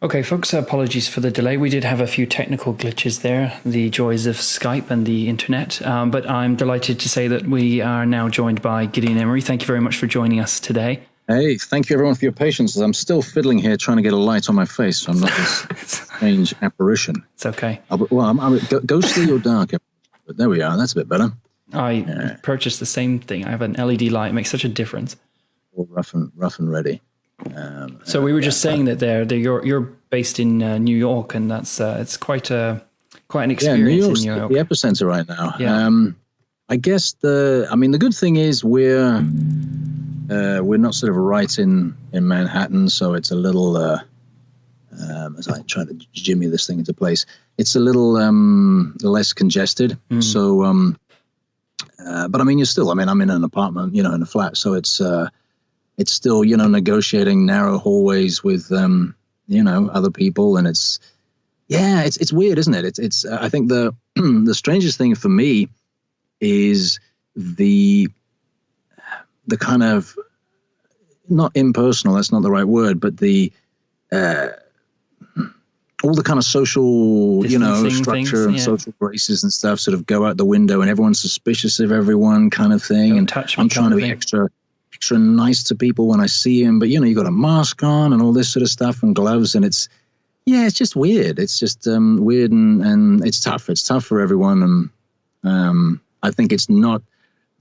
Okay, folks, apologies for the delay. We did have a few technical glitches there, the joys of Skype and the internet, but I'm delighted to say that we are now joined by Gideon Emery. Thank you very much for joining us today. Hey, thank you everyone for your patience. I'm still fiddling here trying to get a light on my face, so I'm not this strange apparition. It's okay. I'm ghostly or dark, but there we are. That's a bit better. I purchased the same thing. I have an LED light. It makes such a difference. All rough and ready. So we were just saying that you're based in New York, and that's it's quite an experience. New York's in New York. The epicenter right now. Yeah. I guess the good thing is we're not sort of right in Manhattan, so it's a little as I try to jimmy this thing into place, it's a little less congested. So but I mean, I'm in an apartment, in a flat, so it's still, negotiating narrow hallways with, other people. And it's weird, isn't it? It's I think the strangest thing for me is the kind of, not impersonal, that's not the right word, but the, all the kind of social, structure and social graces and stuff sort of go out the window, and everyone's suspicious of everyone kind of thing. And I'm trying to be extra nice to people when I see them, but you got a mask on and all this sort of stuff and gloves, and it's just weird. It's just weird, and it's tough. It's tough for everyone, and I think it's not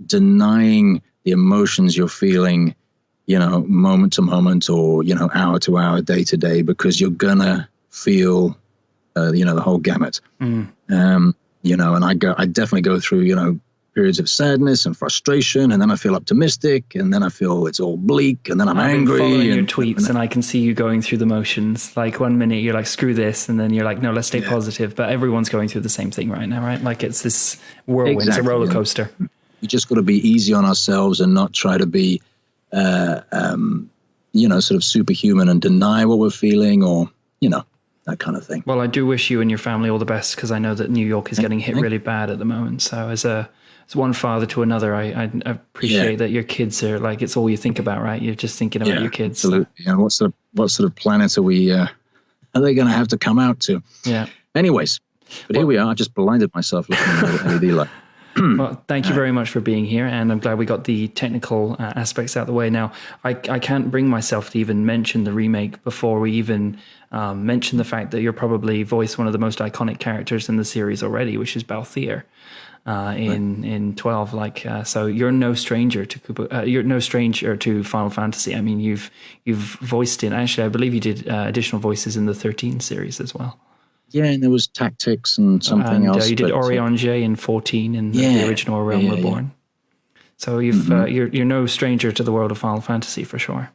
denying the emotions you're feeling, moment to moment, or hour to hour, day to day, because you're gonna feel, the whole gamut. And I definitely go through, periods of sadness and frustration, and then I feel optimistic, and then I feel it's all bleak, and then I'm angry. I've been following your tweets, and I can see you going through the motions. Like 1 minute you're like, screw this, and then you're like, no, let's stay positive. But everyone's going through the same thing right now, right? Like it's this whirlwind, It's a roller coaster. You just got to be easy on ourselves and not try to be, sort of superhuman and deny what we're feeling, or that kind of thing. Well, I do wish you and your family all the best, because I know that New York is getting hit really bad at the moment. So as one father to another, I appreciate that your kids are like, it's all you think about, right? You're just thinking about your kids. Absolutely. And what sort of planet are we? Are they going to have to come out to? Yeah. Anyways, but here we are. I just blinded myself looking at the LED light. Well, thank you very much for being here, and I'm glad we got the technical aspects out of the way. Now, I can't bring myself to even mention the remake before we even mention the fact that you're probably voiced one of the most iconic characters in the series already, which is Balthier. In 12, so you're no stranger to you're no stranger to Final Fantasy. I mean, you've voiced in, actually, I believe you did additional voices in the 13 series as well. Yeah, and there was Tactics and something else. You did Oriange in 14 in the original Realm Reborn. So you're no stranger to the world of Final Fantasy for sure.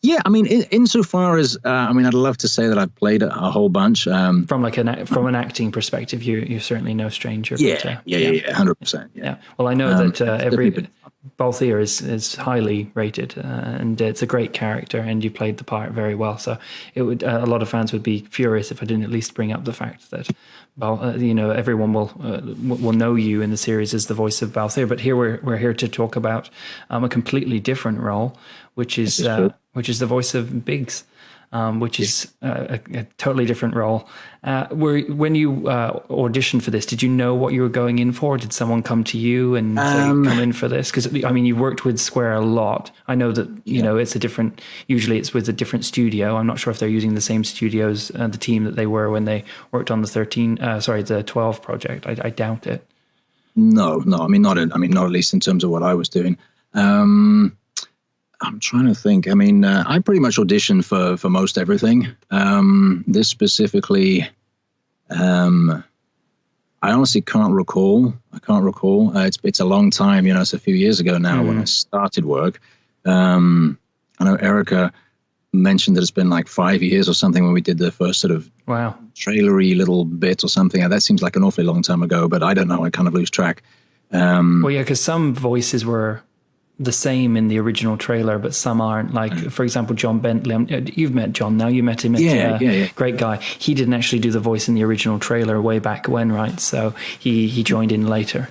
Yeah, I mean, insofar as I'd love to say that I've played a whole bunch. From an acting perspective, you're certainly no stranger. Yeah, 100%. Yeah. Well, I know that every Balthier is highly rated, and it's a great character, and you played the part very well. So it would a lot of fans would be furious if I didn't at least bring up the fact that everyone will know you in the series as the voice of Balthier. But here we're here to talk about a completely different role, which is the voice of Biggs, which is a totally different role. When you auditioned for this, did you know what you were going in for? Did someone come to you and say, come in for this? Because, I mean, you've worked with Square a lot. I know that, usually it's with a different studio. I'm not sure if they're using the same studios, the team that they were when they worked on the 12 project. I doubt it. No, not at least in terms of what I was doing. I'm trying to think. I mean, I pretty much auditioned for most everything. This specifically, I honestly can't recall. It's a long time. It's a few years ago now when I started work. I know Erica mentioned that it's been like 5 years or something when we did the first sort of trailery little bit or something. That seems like an awfully long time ago, but I don't know. I kind of lose track. Because some voices were the same in the original trailer, but some aren't. Like, for example, John Bentley. You've met John now. You met him at Great Guy. He didn't actually do the voice in the original trailer way back when, right? So he joined in later.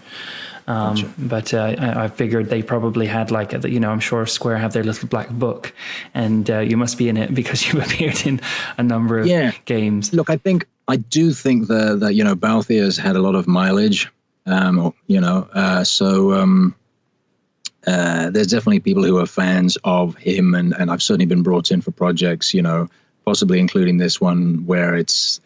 Gotcha. But I figured they probably had like, I'm sure Square have their little black book, and you must be in it because you appeared in a number of games. Look, I do think that Balthier's had a lot of mileage, there's definitely people who are fans of him, and I've certainly been brought in for projects, possibly including this one where it's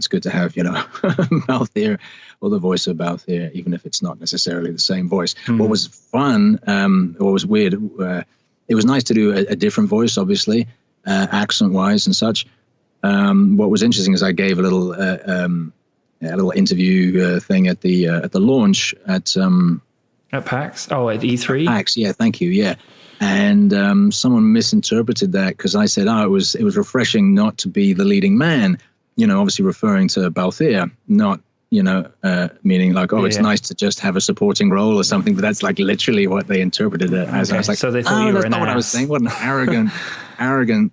good to have, Balthier or the voice of Balthier, even if it's not necessarily the same voice. What was fun, what was weird, it was nice to do a different voice, obviously, accent-wise and such. What was interesting is I gave a little interview thing at the launch at PAX. Oh, at E3. PAX, yeah, thank you, yeah. And someone misinterpreted that because I said, it was refreshing not to be the leading man. Obviously referring to Balthier, not meaning like, it's nice to just have a supporting role or something. But that's like literally what they interpreted it as. Okay. I was like, so they thought you were that's not what I was saying. What an arrogant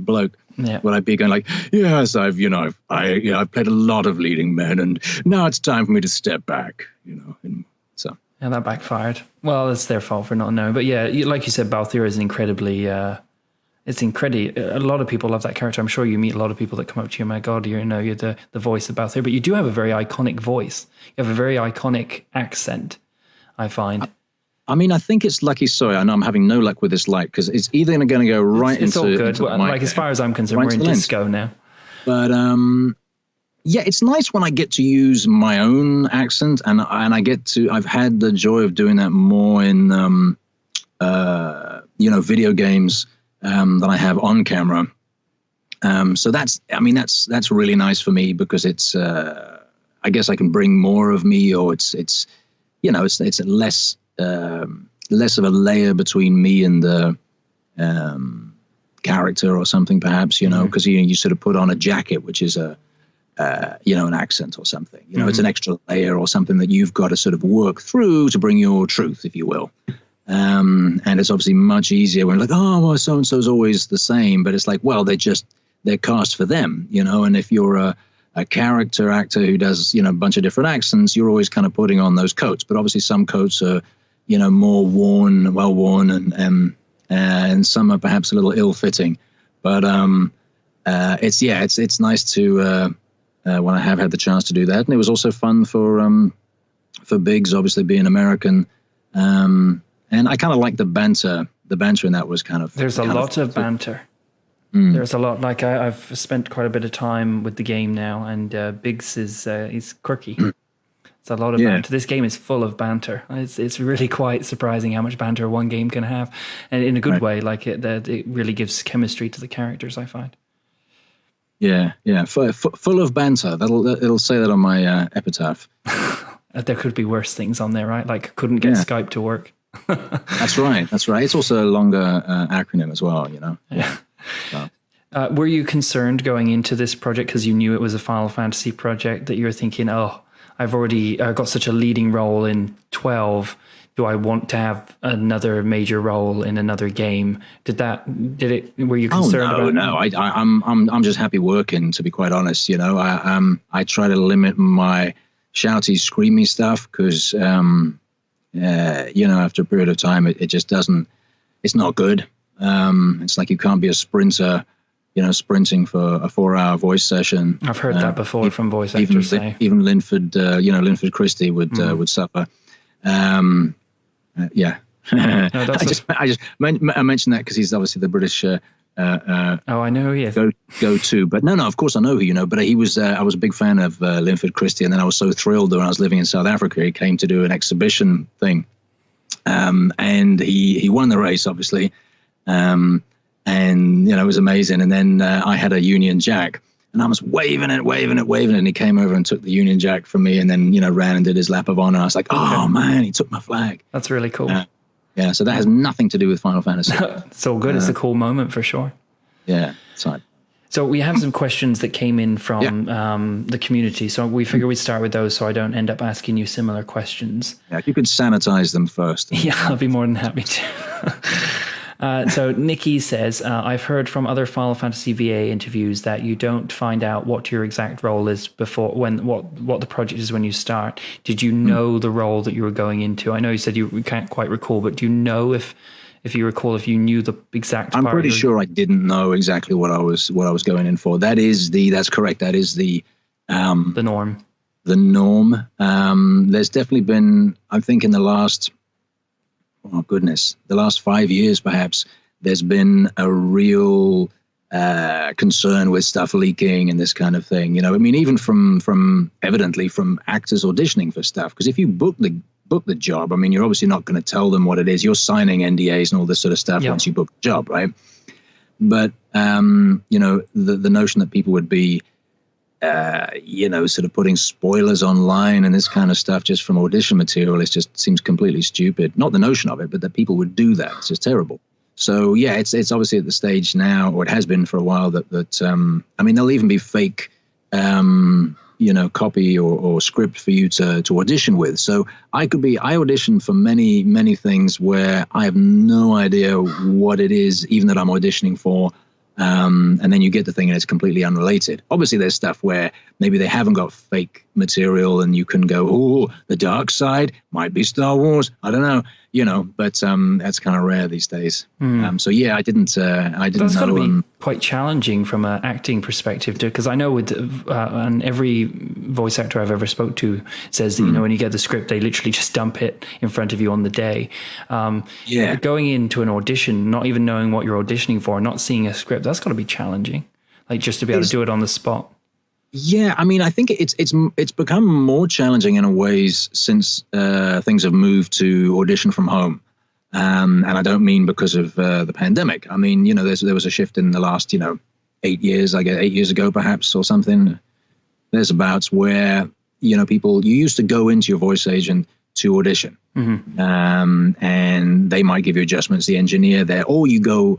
bloke. Yeah. Would I be going like, yes, I've played a lot of leading men, and now it's time for me to step back. So. And that backfired. Well, it's their fault for not knowing. But yeah, like you said, Balthier is incredibly. A lot of people love that character. I'm sure you meet a lot of people that come up to you, my God, you're the voice of Balthier. But you do have a very iconic voice. You have a very iconic accent, I find. I mean, I think it's lucky. Sorry, I know I'm having no luck with this light because it's either going to go right into. It's all good. Like as far as I'm concerned, we're in disco now. But yeah, it's nice when I get to use my own accent, and I've had the joy of doing that more in video games than I have on camera. So that's really nice for me because it's I guess I can bring more of me, or it's less of a layer between me and the character or something, perhaps, because you sort of put on a jacket, which is an accent or something, it's an extra layer or something that you've got to sort of work through to bring your truth, if you will. And it's obviously much easier when like, so-and-so is always the same, but it's like, well, they're cast for them, and if you're a character actor who does, a bunch of different accents, you're always kind of putting on those coats, but obviously some coats are, more well-worn and some are perhaps a little ill-fitting, but it's nice to, when I have had the chance to do that. And it was also fun for Biggs, obviously being American. And I kind of like the banter. The banter in that was kind of... There's a lot of banter. There's a lot. Like I've spent quite a bit of time with the game now, and Biggs is quirky. It's a lot of banter. This game is full of banter. It's really quite surprising how much banter one game can have, and in a good way. Like it really gives chemistry to the characters, I find. Yeah, full of banter. It'll say that on my epitaph. There could be worse things on there, right? Like couldn't get Skype to work. That's right. It's also a longer acronym as well, Yeah. So. Were you concerned going into this project because you knew it was a Final Fantasy project that you were thinking, I've already got such a leading role in 12. Do I want to have another major role in another game? Were you concerned about? No. I'm just happy working, to be quite honest. I try to limit my shouty, screamy stuff because, after a period of time, it just doesn't. It's not good. It's like you can't be a sprinter, sprinting for a 4-hour voice session. I've heard that before from voice actors say. Even Linford Christie would suffer. Yeah. No, I mentioned that because he's obviously the British. I know who he is. Go to, but no, of course I know who you know. But he was. I was a big fan of Linford Christie, and then I was so thrilled that when I was living in South Africa, he came to do an exhibition thing, and he won the race, obviously. And it was amazing. And then I had a Union Jack, and I was waving it, and he came over and took the Union Jack from me, and then ran and did his lap of honor. I was like, oh man, he took my flag. That's really cool. So that has nothing to do with Final Fantasy. It's all good. It's a cool moment for sure. Yeah, it's fine. So we have some questions that came in from the community. So we figure we'd start with those so I don't end up asking you similar questions. Yeah, if you could sanitize them first. Yeah, I'll be more than happy to. So Nikki says, I've heard from other Final Fantasy VA interviews that you don't find out what your exact role is before what the project is when you start. Did you know the role that you were going into? I know you said you can't quite recall, but do you know if you recall, if you knew the exact part? I'm pretty sure I didn't know exactly what I was going in for. That's correct. That is the norm. The norm. There's definitely been, I think, in the last 5 years, perhaps, there's been a real concern with stuff leaking and this kind of thing. You know, I mean, even from evidently from actors auditioning for stuff, because if you book the job, I mean, you're obviously not going to tell them what it is. You're signing NDAs and all this sort of stuff once you book the job, right? But you know, the notion that people would be you know, sort of putting spoilers online and this kind of stuff just from audition material, it just seems completely stupid. Not the notion of it, but that people would do that. It's just terrible. So yeah, it's obviously at the stage now, or it has been for a while, that I mean, there'll even be fake you know, copy or script for you to audition with. So I audition for many things where I have no idea what it is, even that I'm auditioning for. And then you get the thing and it's completely unrelated. Obviously, there's stuff where maybe they haven't got fake material and you can go, oh, the dark side might be Star Wars. I don't know, you know, but that's kind of rare these days. So yeah, I didn't That's got to know. be quite challenging from an acting perspective, because I know with and every voice actor I've ever spoke to says that, you know, when you get the script, they literally just dump it in front of you on the day. Going into an audition, not even knowing what you're auditioning for, not seeing a script, that's got to be challenging. Like, just to be able to do it on the spot. Yeah, I mean, I think it's become more challenging in a ways since things have moved to audition from home. And I don't mean because of the pandemic. I mean, you know, there was a shift in the last, you know, 8 years, I guess 8 years ago, perhaps, or something. There's abouts where, you know, you used to go into your voice agent to audition. And they might give you adjustments, the engineer there, or you go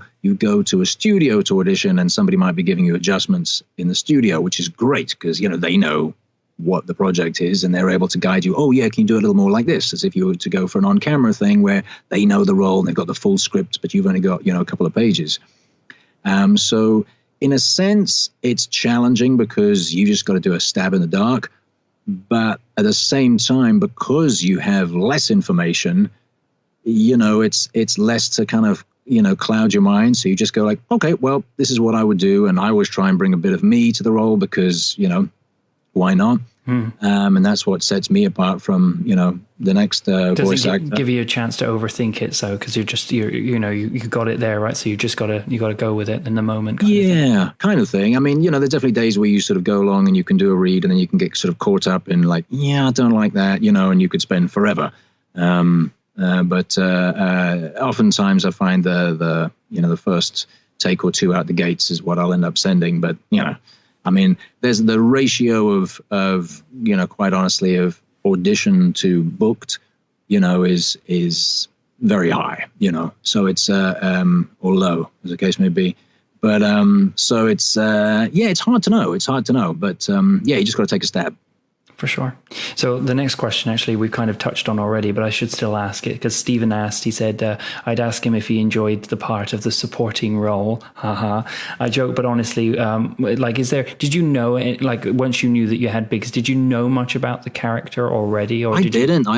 to a studio to audition and somebody might be giving you adjustments in the studio, which is great because, you know, they know what the project is and they're able to guide you. Oh yeah, can you do it a little more like this? As if you were to go for an on-camera thing where they know the role and they've got the full script, but you've only got, you know, a couple of pages. So in a sense, it's challenging because you just got to do a stab in the dark. But at the same time, because you have less information, you know, it's less to kind of, you know, cloud your mind. So you just go like, okay, well, this is what I would do. And I always try and bring a bit of me to the role because, you know, why not? And that's what sets me apart from, you know, the next voice actor. Give you a chance to overthink it, so because you know you got it there, right? So you got to go with it in the moment. Kind of thing. I mean, you know, there's definitely days where you sort of go along and you can do a read, and then you can get sort of caught up in like, yeah, I don't like that, you know, and you could spend forever. But oftentimes I find the you know, the first take or two out the gates is what I'll end up sending. But you know, I mean, there's the ratio of you know, quite honestly, of audition to booked, you know, is very high, you know. So it's or low, as the case may be. But so it's it's hard to know. It's hard to know. But you just got to take a stab. For sure. So the next question, actually, we've kind of touched on already, but I should still ask it because Stephen asked, he said, I'd ask him if he enjoyed the part of the supporting role. Haha. I joke, but honestly, like, did you know, like, once you knew that you had Biggs, did you know much about the character already? Or I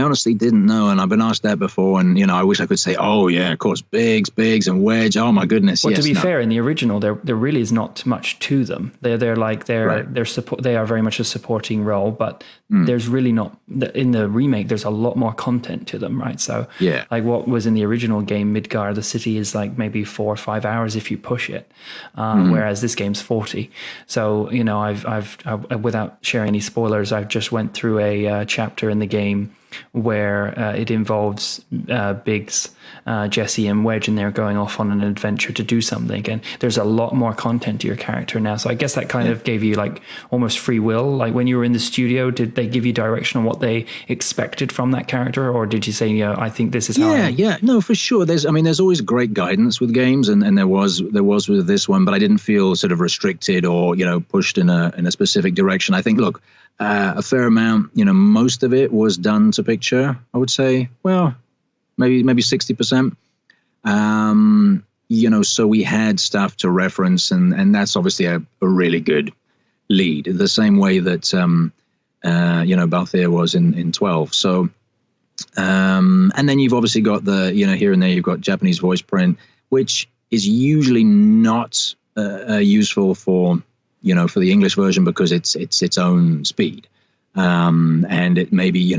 honestly didn't know. And I've been asked that before. And, you know, I wish I could say, oh, yeah, of course, Biggs and Wedge. Oh, my goodness. Well, yes, to be fair, in the original, there really is not much to them. They're they are very much a supporting role, but there's really not, in the remake, there's a lot more content to them, right? So like what was in the original game, Midgar, the city is like maybe 4 or 5 hours if you push it, whereas this game's 40. So, you know, I've without sharing any spoilers, I've just went through a chapter in the game where it involves Biggs, Jesse and Wedge, and they're going off on an adventure to do something, and there's a lot more content to your character now. So I guess that kind of gave you like almost free will. Like when you were in the studio, did they give you direction on what they expected from that character, or did you say, yeah, I think this is how no, for sure. There's always great guidance with games, and there was with this one, but I didn't feel sort of restricted or, you know, pushed in a specific direction. I think, look, a fair amount, you know, most of it was done to picture, I would say. Well, maybe 60%. so we had stuff to reference, and that's obviously a really good lead, the same way that Balthier was in 12. So and then you've obviously got the here and there you've got Japanese voice print, which is usually not useful for the English version because it's its own speed, and it may be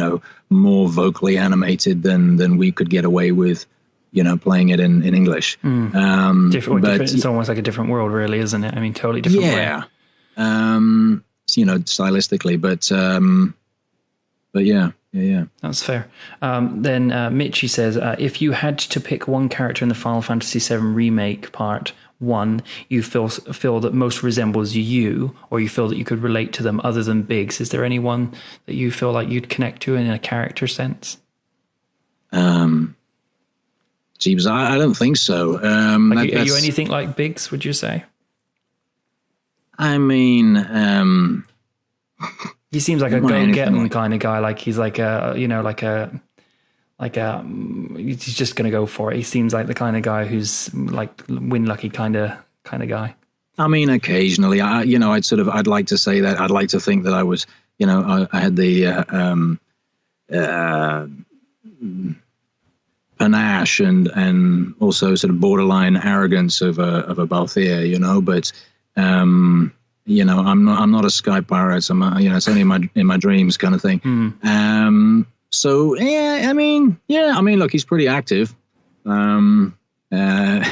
more vocally animated than we could get away with playing it in English. Different. It's almost like a different world, really, isn't it? I mean, totally different way. Stylistically, but yeah. That's fair. Then Mitchie says, if you had to pick one character in the Final Fantasy VII Remake Part 1 you feel that most resembles you, or you feel that you could relate to them other than Biggs, is there anyone that you feel like you'd connect to in a character sense? Jeebs, I don't think so. Are you anything like Biggs, would you say? I mean, he seems like a go-get-em kind of guy. Like he's like he's just going to go for it. He seems like the kind of guy who's like win lucky kind of guy. I mean, occasionally, I'd like to say that. I'd like to think that I was, I had the panache and also sort of borderline arrogance of a Balthier, but I'm not a sky pirate. It's only in my dreams kind of thing. So yeah, I mean, look, he's pretty active. Well, you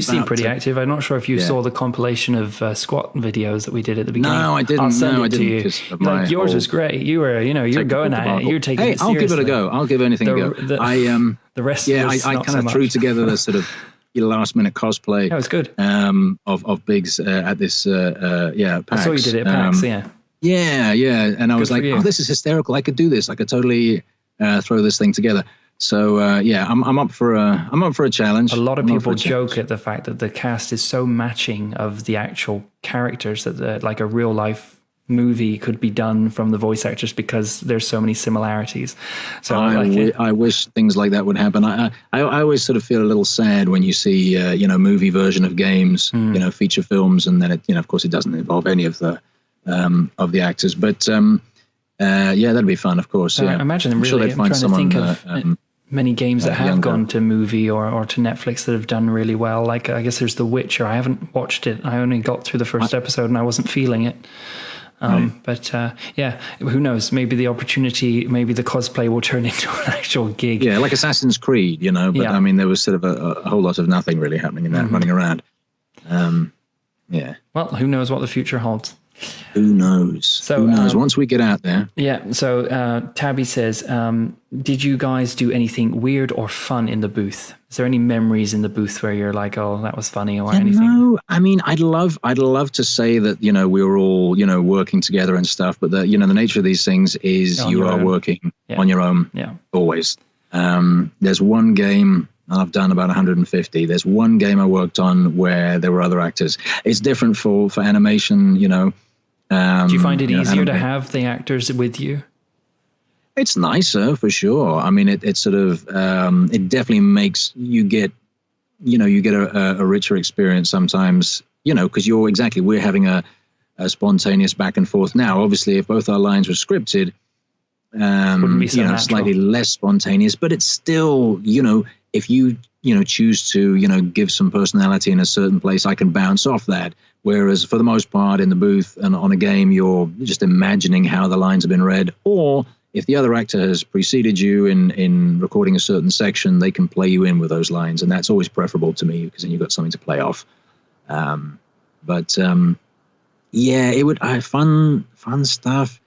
seem pretty active. I'm not sure if you saw the compilation of squat videos that we did at the beginning. No, I didn't. I'll send it to you. Like, yours was great. You were, you're going at it. You're taking it seriously. I'll give it a go. I'll give anything a go. The rest. I kind of threw together the sort of last minute cosplay. That was good. Of Biggs at this PAX. I saw you did it at PAX. Yeah, and I was like, oh, this is hysterical. I could do this. I could totally throw this thing together. So I'm up for a challenge. A lot of people joke at the fact that the cast is so matching of the actual characters that like a real life movie could be done from the voice actors because there's so many similarities. So I wish things like that would happen. I always sort of feel a little sad when you see movie version of games, feature films, and then it of course it doesn't involve any of the actors, but that'd be fun, of course. I imagine them really. I'm trying to think of many games that have gone to movie or to Netflix that have done really well. Like I guess there's The Witcher. I haven't watched it. I only got through the first episode and I wasn't feeling it. But who knows? Maybe the cosplay will turn into an actual gig. Yeah, like Assassin's Creed, But I mean, there was sort of a whole lot of nothing really happening in that, running around. Well, who knows what the future holds? Who knows? Who knows? Once we get out there. Yeah. So Tabby says, did you guys do anything weird or fun in the booth? Is there any memories in the booth where you're like, oh, that was funny or anything? No, I mean, I'd love to say that, we were all, working together and stuff. But the nature of these things is you are working on your own always. There's one game, and I've done about 150. There's one game I worked on where there were other actors. It's different for animation, Do you find it easier to have the actors with you? It's nicer for sure. I mean, it sort of it definitely makes you get a richer experience sometimes. Because we're having a spontaneous back and forth now. Obviously, if both our lines were scripted, wouldn't be so slightly less spontaneous, but it's still if you choose to give some personality in a certain place, I can bounce off that. Whereas for the most part in the booth and on a game, you're just imagining how the lines have been read, or if the other actor has preceded you in recording a certain section, they can play you in with those lines, and that's always preferable to me because then you've got something to play off. It would fun stuff.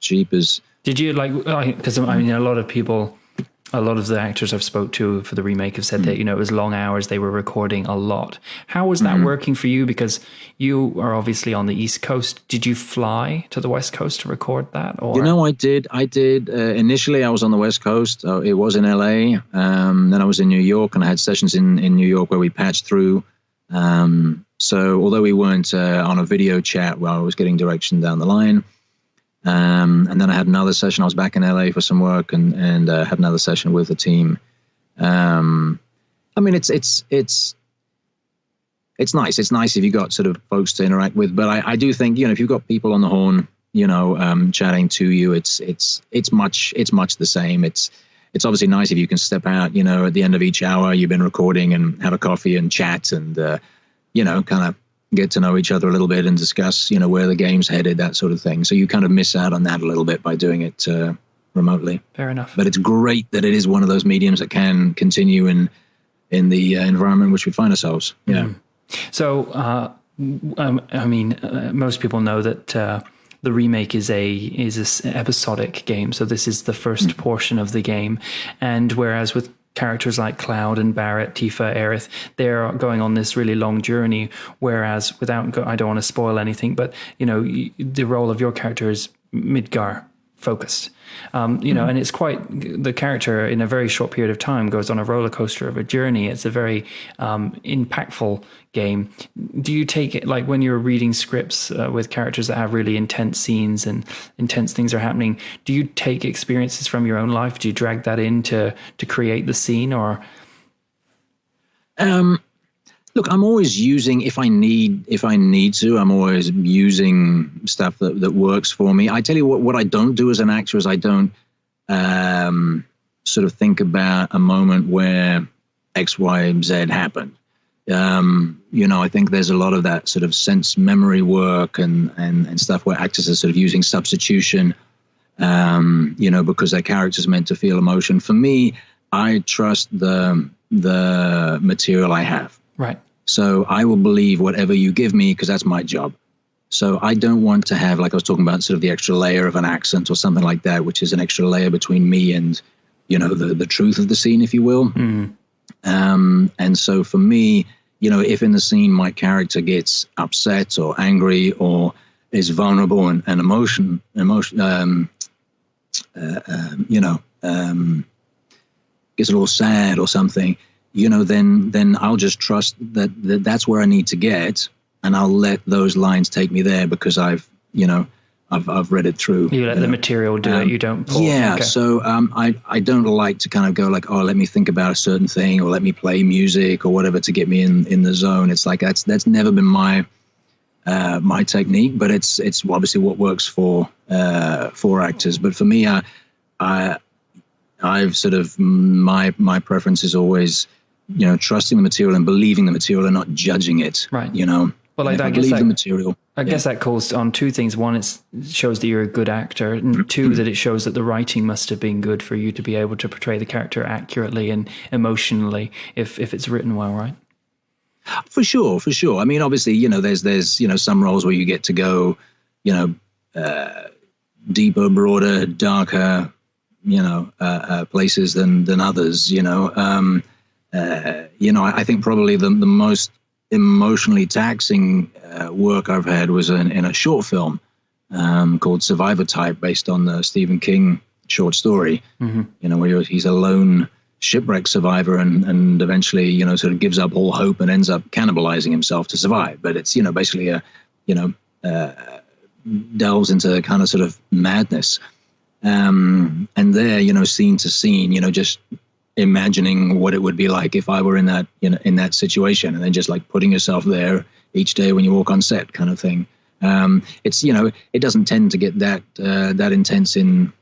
Jeepers. Did you because I mean, a lot of the actors I've spoke to for the remake have said that, it was long hours. They were recording a lot. How was that working for you? Because you are obviously on the East Coast. Did you fly to the West Coast to record that? Or I did. Initially, I was on the West Coast. It was in LA. Then I was in New York, and I had sessions in New York where we patched through. So although we weren't on a video chat while I was getting direction down the line, and then I had another session. I was back in LA for some work and had another session with the team. I mean, it's nice. It's nice if you got sort of folks to interact with. But I do think, if you've got people on the horn, chatting to you, it's much the same. It's obviously nice if you can step out, at the end of each hour you've been recording and have a coffee and chat and, kind of get to know each other a little bit and discuss, where the game's headed, that sort of thing. So you kind of miss out on that a little bit by doing it remotely. Fair enough. But it's great that it is one of those mediums that can continue in the environment in which we find ourselves. Yeah. Mm. So, most people know that the remake is a episodic game. So this is the first portion of the game, and whereas with characters like Cloud and Barrett, Tifa, Aerith, they're going on this really long journey. Whereas I don't want to spoil anything, but the role of your character is Midgar focused. And it's quite, the character in a very short period of time goes on a roller coaster of a journey. It's a very impactful game. Do you take it, like when you're reading scripts with characters that have really intense scenes and intense things are happening, do you take experiences from your own life? Do you drag that in to create the scene, or? Look, I'm always using, if I need to, I'm always using stuff that works for me. I tell you what I don't do as an actor is I don't sort of think about a moment where X, Y, Z happened. I think there's a lot of that sort of sense memory work and stuff where actors are sort of using substitution, because their character's meant to feel emotion. For me, I trust the material I have. Right. So I will believe whatever you give me because that's my job. So I don't want to have, like I was talking about, sort of the extra layer of an accent or something like that, which is an extra layer between me and, the truth of the scene, if you will. Mm. And so for me, if in the scene my character gets upset or angry or is vulnerable and gets a little sad or something, then I'll just trust that's where I need to get, and I'll let those lines take me there because I've read it through. You let the material do it. You don't pull. Yeah. Okay. So I don't like to kind of go like, oh, let me think about a certain thing or let me play music or whatever to get me in the zone. It's like that's never been my technique, but it's obviously what works for actors. But for me, I've sort of my preference is always, trusting the material and believing the material and not judging it. Right. Well, I guess the material. I guess that calls on two things. One, it shows that you're a good actor, and two, that it shows that the writing must have been good for you to be able to portray the character accurately and emotionally if it's written well, right? For sure. I mean, obviously, there's some roles where you get to go, deeper, broader, darker, places than others. I think probably the most emotionally taxing work I've had was in a short film called Survivor Type, based on the Stephen King short story. Mm-hmm. Where he's a lone shipwreck survivor and eventually, sort of gives up all hope and ends up cannibalizing himself to survive. But it's, basically delves into kind of sort of madness. And there, scene to scene, just imagining what it would be like if I were in that, in that situation, and then just like putting yourself there each day when you walk on set, kind of thing. It's, it doesn't tend to get that intense in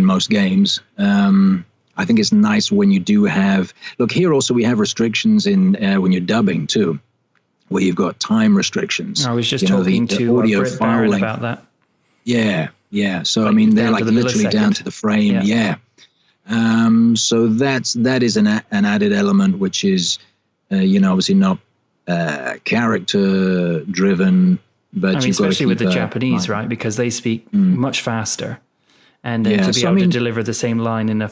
most games. I think it's nice when you do have, look here also we have restrictions in when you're dubbing too, where you've got time restrictions. I was just talking to audio Britt Barrett about that. Yeah. So, I mean, they're like literally down to the frame. Yeah. So that is an added element, which is, obviously not character driven, but especially with the Japanese, right? Because they speak much faster, and then to be able to deliver the same line in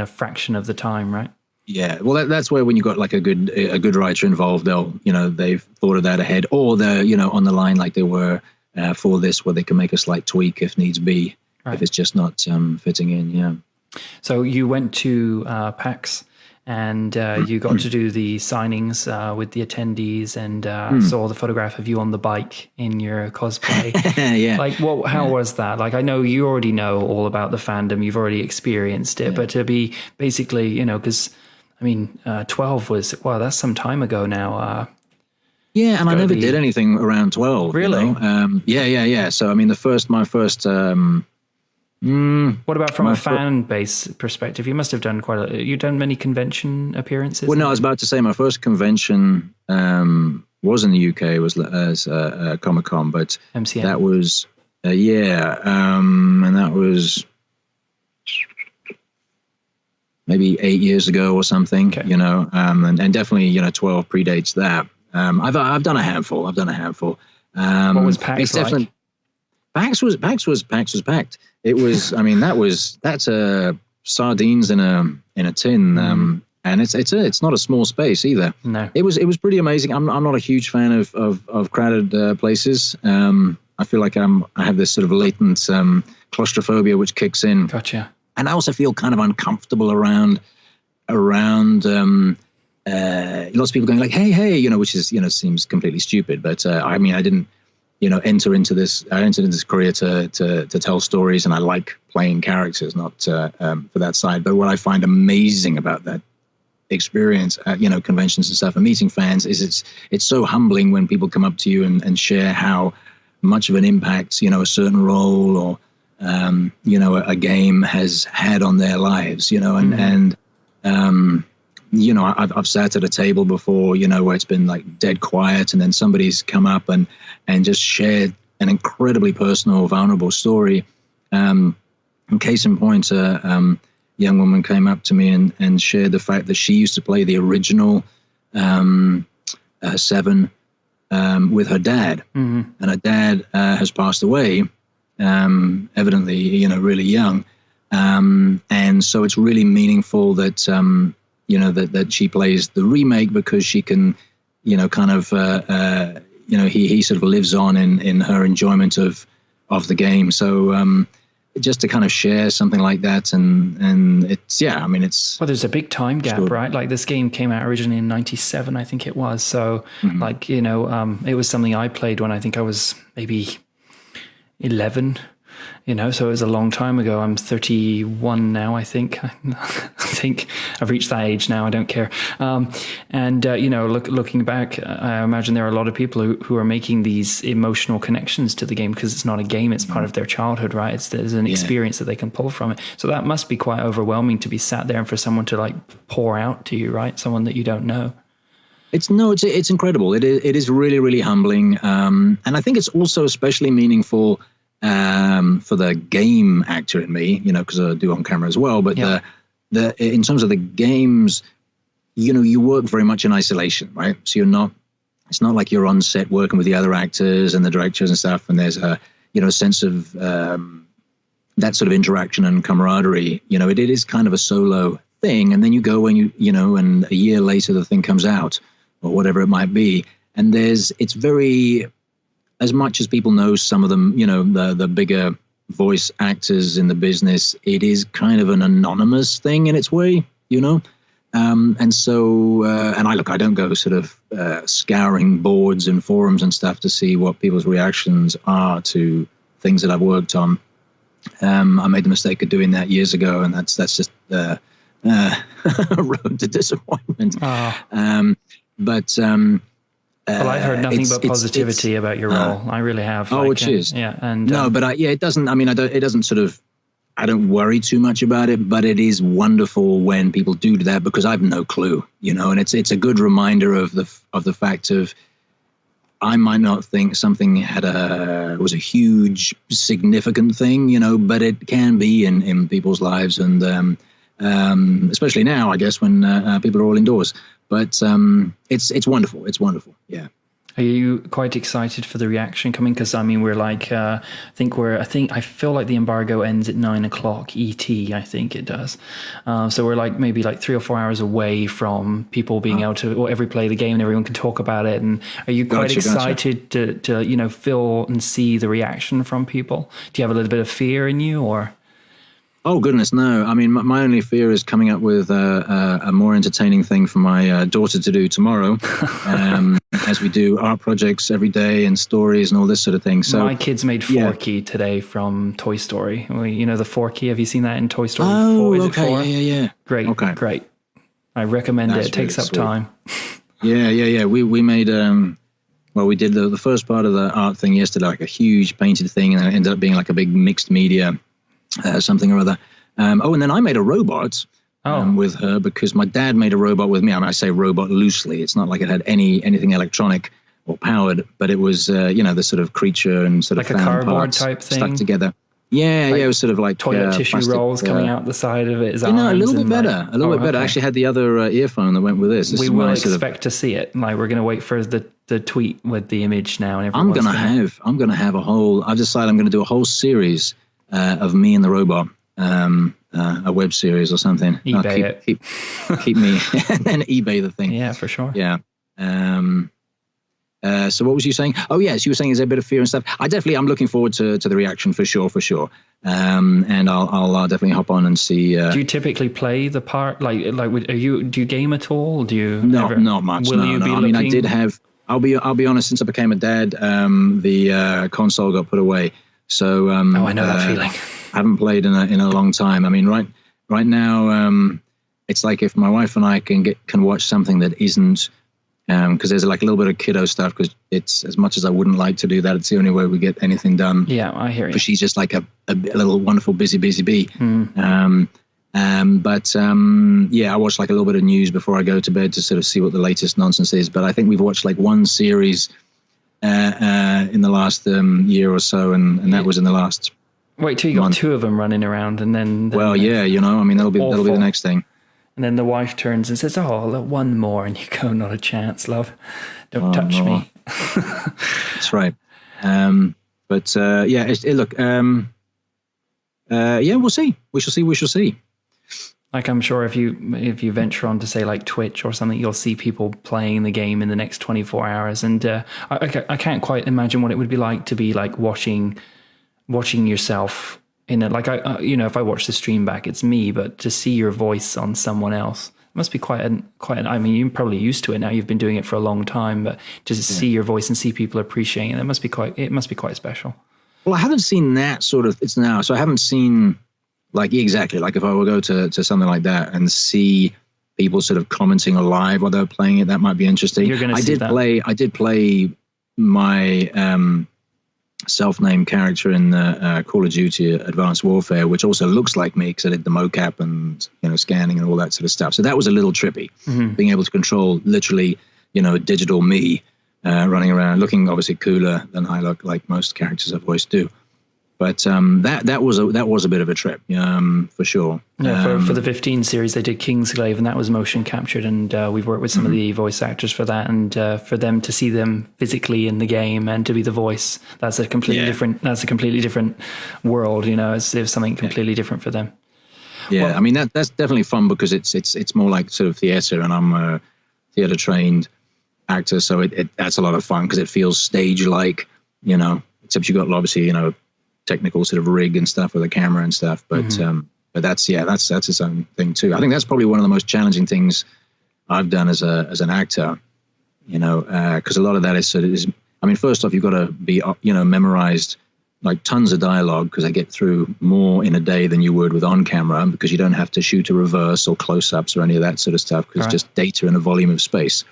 a fraction of the time, right? Yeah, well, that's where when you got like a good writer involved, they've thought of that ahead, or they're on the line like they were for this, where they can make a slight tweak if needs be, right, if it's just not fitting in. Yeah. So you went to PAX and you got to do the signings with the attendees, and saw the photograph of you on the bike in your cosplay. Yeah. Like, how was that? Like, I know you already know all about the fandom, you've already experienced it, but to be basically, because I mean, 12 was, wow, that's some time ago now. Yeah, and I never did anything around 12. Really? You know? Yeah. So, I mean, my first. What about from a fan base perspective? You must have done you've done many convention appearances. Well, no, I was about to say my first convention was in the UK. It was as KupoCon, but MCM. That was and that was maybe 8 years ago or something. Okay. You know, and definitely 12 predates that. I've done a handful. What was PAX like? PAX was packed. It was. I mean, that's sardines in a tin. And it's not a small space either. No. It was pretty amazing. I'm not a huge fan of crowded places. I feel like I have this sort of latent claustrophobia which kicks in. Gotcha. And I also feel kind of uncomfortable around lots of people going like, hey, which is, seems completely stupid. But I mean, I didn't, enter into this career to tell stories, and I like playing characters, not for that side. But what I find amazing about that experience at, conventions and stuff and meeting fans is it's so humbling when people come up to you and share how much of an impact, a certain role or, a game has had on their lives, I've sat at a table before, where it's been like dead quiet, and then somebody's come up and just shared an incredibly personal, vulnerable story. In case in point, young woman came up to me and shared the fact that she used to play the original Seven with her dad, and her dad has passed away, evidently, really young, and so it's really meaningful that that she plays the remake because she can, he sort of lives on in her enjoyment of the game. So. Just to kind of share something like that, and it's well, there's a big time gap, right? Like this game came out originally in '97, I think it was. So it was something I played when I think I was maybe 11. So it was a long time ago. I'm 31 now, I think. I think I've reached that age now. I don't care. Looking back, I imagine there are a lot of people who are making these emotional connections to the game because it's not a game. It's part of their childhood, right? There's an experience that they can pull from it. So that must be quite overwhelming to be sat there and for someone to like pour out to you, right? Someone that you don't know. It's incredible. It is really, really humbling. And I think it's also especially meaningful for the game actor in me, because I do on camera as well. But the in terms of the games, you work very much in isolation, right? So it's not like you're on set working with the other actors and the directors and stuff. And there's a sense of that sort of interaction and camaraderie. It is kind of a solo thing. And then you go and and a year later the thing comes out or whatever it might be. And it's very. As much as people know some of them, the bigger voice actors in the business, it is kind of an anonymous thing in its way, and so, I don't go sort of scouring boards and forums and stuff to see what people's reactions are to things that I've worked on. I made the mistake of doing that years ago, and that's just a road to disappointment. Well, I've heard nothing but positivity about your role. I really have. Cheers. Yeah, and no, but it doesn't. I mean, it doesn't sort of. I don't worry too much about it, but it is wonderful when people do that because I have no clue, and it's a good reminder of the fact of I might not think something was a huge significant thing, but it can be in people's lives, and especially now, I guess, when people are all indoors. But it's wonderful. It's wonderful. Yeah. Are you quite excited for the reaction coming? Because I mean, we're like, I feel like the embargo ends at 9:00 ET. I think it does. So we're like maybe like 3 or 4 hours away from people being able to play the game and everyone can talk about it. And are you quite excited to feel and see the reaction from people? Do you have a little bit of fear in you, or? Oh, goodness, no. I mean, my only fear is coming up with a more entertaining thing for my daughter to do tomorrow, as we do art projects every day and stories and all this sort of thing. So my kids made Forky today from Toy Story. The Forky, have you seen that in Toy Story 4? Oh, Is okay. it 4? Yeah. Great, okay. Great. I recommend it. It takes up time. Yeah. We made we did the first part of the art thing yesterday, like a huge painted thing, and it ended up being like a big mixed media something or other. And then I made a robot with her, because my dad made a robot with me. I mean, I say robot loosely. It's not like it had anything electronic or powered, but it was the sort of creature and sort like of a cardboard type thing stuck together. Yeah, it was sort of like toilet tissue plastic, rolls coming out the side of it. A little bit better. I actually had the other earphone that went with this. We will expect to see it. Like, we're going to wait for the tweet with the image now. And I'm gonna have a whole. I've decided I'm going to do a whole series of me and the robot, a web series or something. eBay keep me, and then eBay the thing. Yeah, for sure. Yeah. So what was you saying? Oh, yes, you were saying there's a bit of fear and stuff. I'm looking forward to the reaction for sure. And I'll definitely hop on and see. Do you typically play the part? Do you game at all? Do you? No, not much. Will you be looking? I mean, I did have. I'll be honest. Since I became a dad, the console got put away. So I know that feeling. I haven't played in a long time. I mean, right now, it's like if my wife and I can watch something that isn't. Because there's like a little bit of kiddo stuff, because it's, as much as I wouldn't like to do that, it's the only way we get anything done. Yeah, I hear you. But she's just like a little wonderful busy bee. I watch like a little bit of news before I go to bed to sort of see what the latest nonsense is. But I think we've watched like one series in the last year or so, and that was in the last. Wait till you got two of them running around, and then. Well, yeah, I mean that'll be the next thing. And then the wife turns and says, "Oh, one more," and you go, "Not a chance, love. Don't touch me." That's right. We'll see. We shall see. Like, I'm sure if you venture on to say like Twitch or something, you'll see people playing the game in the next 24 hours. And I can't quite imagine what it would be like to be like watching yourself in it. Like, if I watch the stream back, it's me, but to see your voice on someone else must be quite an. I mean, you're probably used to it now. You've been doing it for a long time, but just see your voice and see people appreciating it, it must be quite special. Well, I haven't seen that sort of. It's now, so I haven't seen like exactly like if I were to go to something like that and see people sort of commenting live while they're playing it, that might be interesting. You're going to see that. I did play my self-named character in the Call of Duty Advanced Warfare, which also looks like me because I did the mocap and scanning and all that sort of stuff. So that was a little trippy, being able to control literally digital me running around, looking obviously cooler than I look, like most characters I've voiced do. But that was a bit of a trip, for sure. Yeah, for the 15 series, they did Kingsglaive, and that was motion captured, and we've worked with some of the voice actors for that, and for them to see them physically in the game and to be the voice, that's a completely different world. It's something completely different for them. Yeah, well, I mean that's definitely fun because it's more like sort of theater, and I'm a theater trained actor, so that's a lot of fun because it feels stage like, except you got obviously technical sort of rig and stuff with a camera and stuff, but that's its own thing too. I think that's probably one of the most challenging things I've done as an actor, because a lot of that is I mean, first off, you've got to be memorized like tons of dialogue, because I get through more in a day than you would with on camera, because you don't have to shoot a reverse or close-ups or any of that sort of stuff, because it's just data in a volume of space.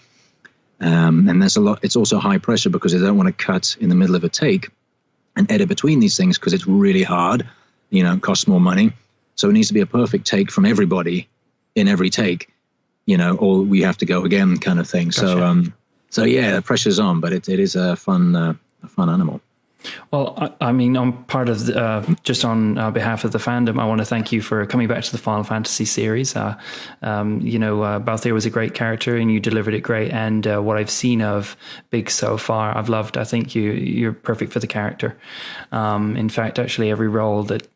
And there's a lot. It's also high pressure because they don't want to cut in the middle of a take and edit between these things, because it's really hard, it costs more money. So it needs to be a perfect take from everybody in every take, or we have to go again kind of thing. Gotcha. So yeah, the pressure's on, but it is a fun animal. Well, I mean, on part of just on behalf of the fandom, I want to thank you for coming back to the Final Fantasy series. Balthier was a great character, and you delivered it great. And what I've seen of Big so far, I've loved. I think you're perfect for the character. In fact, actually, every role that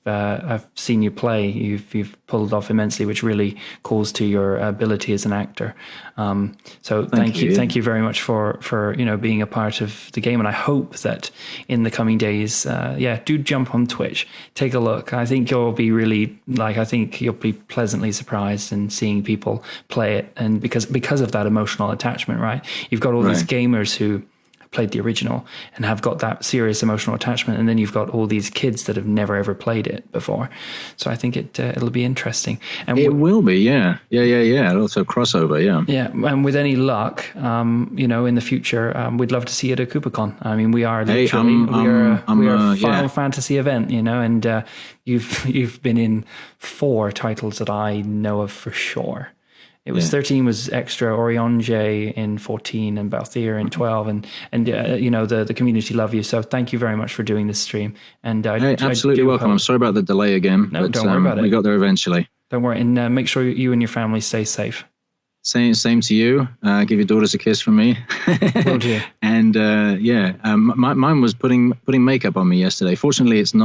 I've seen you play, you've pulled off immensely, which really calls to your ability as an actor. So thank you very much for being a part of the game. And I hope that in the coming days, do jump on Twitch, take a look. I think you'll be you'll be pleasantly surprised in seeing people play it, and because of that emotional attachment, right? You've got all these gamers who played the original and have got that serious emotional attachment, and then you've got all these kids that have never ever played it before. So I think it'll be interesting. And it will be, yeah. Also crossover, yeah. Yeah, and with any luck, in the future, we'd love to see it at KupoCon. I mean, we are literally we're a Final Fantasy event, and you've been in 4 titles that I know of for sure. It was 13 was extra, Orionge in 14, and Balthier in 12, and the community love you. So thank you very much for doing this stream. And absolutely welcome. I'm sorry about the delay again. No, don't worry about it. We got there eventually. Don't worry, and make sure you and your family stay safe. Same to you. Give your daughters a kiss from me. Will do. And mine was putting makeup on me yesterday. Fortunately, it's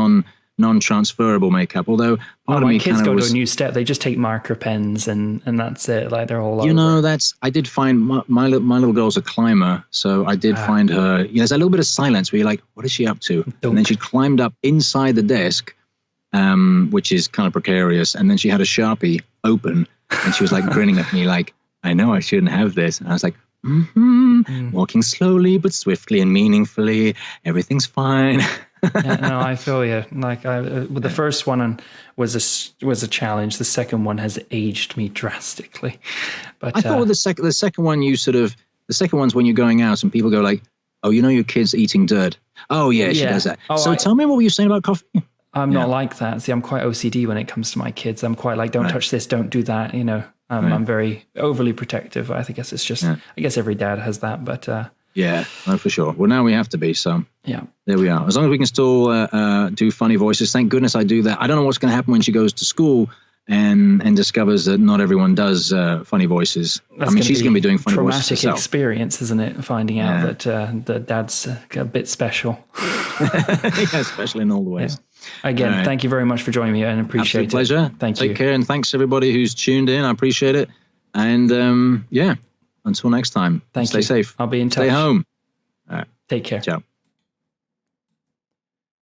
non-transferable makeup. Although part of me kids go to a new step. They just take marker pens and that's it. Like they're all over. I did find my little girl's a climber, so I did find her. There's a little bit of silence where you're like, what is she up to? And then she climbed up inside the desk, which is kind of precarious. And then she had a Sharpie open, and she was like grinning at me like, I know I shouldn't have this. And I was like, walking slowly but swiftly and meaningfully. Everything's fine. No, I feel you. Like the first one was a challenge. The second one has aged me drastically. But I thought with the second one, the second one's when you're going out and people go like, oh, your kid's eating dirt. Oh yeah, she does that. Oh, tell me, what were you saying about coffee? I'm not like that. See, I'm quite OCD when it comes to my kids. I'm quite like, don't touch this, don't do that. I'm very overly protective. I think it's just, I guess every dad has that, but yeah, no, for sure. Well, now we have to be, so yeah, there we are. As long as we can still do funny voices, thank goodness I do that. I don't know what's going to happen when she goes to school and discovers that not everyone does funny voices. She's going to be doing funny voices herself. Traumatic experience, isn't it? Finding out that dad's a bit special. Yeah, especially in all the ways. Yeah. Again, thank you very much for joining me, and appreciate it. Absolute pleasure. Thank you. Take care, and thanks everybody who's tuned in. I appreciate it. And until next time, stay safe. I'll be in touch. Stay home. Take care. Ciao.